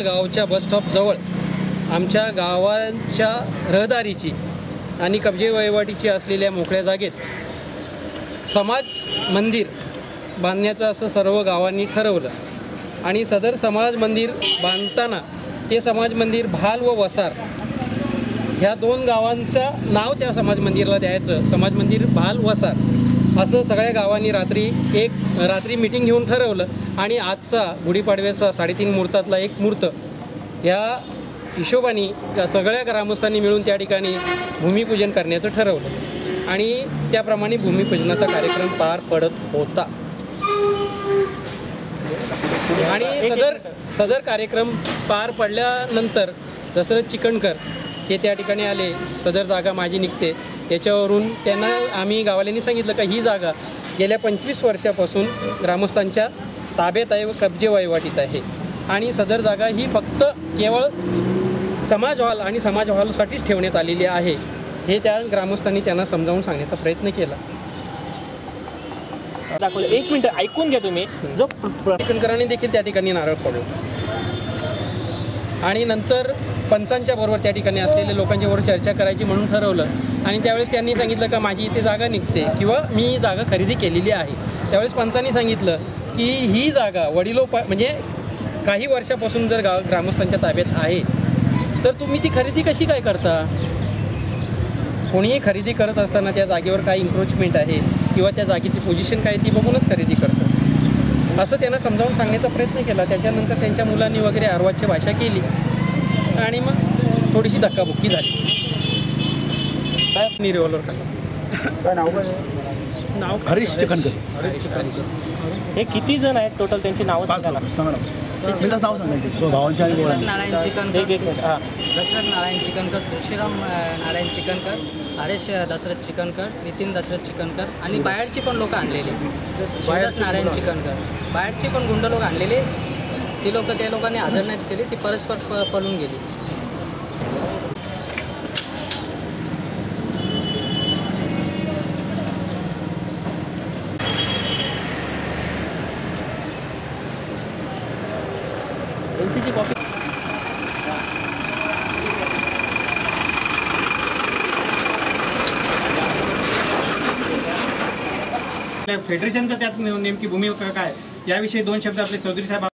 गावच्या bus stop जवळ आमच्या गावाच्या रहदारीची आणि कब्जे वहिवाटीची असलेल्या मोकळ्या जागेत समाज मंदिर बांधण्याचं असं सर्व गावांनी ठरवलं आणि सदर समाज मंदिर बांधताना ते समाज मंदिर भाल व वसार ह्या दोन गावांचं नाव त्या समाज मंदिराला द्यायचं, समाज मंदिर भाल वसार असं सगळ्या गावांनी रात्री मीटिंग घेऊन ठरवलं आणि आजचा गुढीपाडव्याचा 3.5 मुहूर्तातला एक मुहूर्त या हिशोबाने सगळ्या ग्रामस्थांनी मिळून त्या ठिकाणी भूमिपूजन करण्याचं ठरवलं आणि त्याप्रमाणे भूमिपूजनाचा कार्यक्रम पार पडत होता आणि सदर कार्यक्रम पार पडल्यानंतर दशरथ चिकणकर हे त्या ठिकाणी आले. सदर जागा माझी निघते याच्यावरून त्यांना आम्ही गाववाल्यांनी सांगितलं का ही जागा गेल्या 25 वर्षापासून ग्रामस्थांच्या ताब्यात आहे व कब्जे वहिवाटीत आहे आणि सदर जागा ही फक्त केवळ समाज हॉल आणि समाज हॉलसाठीच ठेवण्यात आलेली आहे हे त्या ग्रामस्थांनी त्यांना समजावून सांगण्याचा प्रयत्न केला. दाखवलं 1 मिनिट ऐकून घ्या तुम्ही. जो चिकणकरांनी देखील त्या ठिकाणी नारळ फोडला आणि नंतर पंचांच्या बरोबर त्या ठिकाणी असलेल्या लोकांच्या बरोबर चर्चा करायची म्हणून ठरवलं आणि त्यावेळेस त्यांनी सांगितलं का माझी इथे जागा निघते किंवा मी ही जागा खरेदी केलेली आहे. त्यावेळेस पंचांनी सांगितलं की ही जागा म्हणजे काही वर्षापासून जर ग्रामस्थांच्या ताब्यात आहे तर तुम्ही ती खरेदी कशी काय करता. कोणीही खरेदी करत असताना त्या जागेवर काय इन्क्रोचमेंट आहे किंवा त्या जागेची पोझिशन काय ती बघूनच खरेदी करतं असं त्यांना समजावून सांगण्याचा प्रयत्न केला. त्याच्यानंतर त्यांच्या मुलांनी वगैरे अर्वाच्य भाषा केली आणि मग थोडीशी धक्काबुक्की झाली. साहेब रिव्हॉल्वर काढला. नाव हरीश चिकणकर. हे किती जण आहेत टोटल, त्यांची नावं सांगा ना. नाव सांगायचे भावांच्या दशरथ नारायण चिकणकर, हां दशरथ नारायण चिकणकर, तुळशीराम नारायण चिकणकर, हरेश दशरथ चिकणकर, नितीन दशरथ चिकणकर आणि बाहेरची पण लोक आणलेले. शिवदास नारायण चिकणकर, बाहेरची पण गुंड लोक आणलेले. ती लोक त्या लोकांनी हजर नाहीत केली, ती परस्पर पळून गेली. एलसीची कॉपी फेडरेशनचं त्यात नेमकी भूमिका काय याविषयी 2 शब्द आपले चौधरी साहेब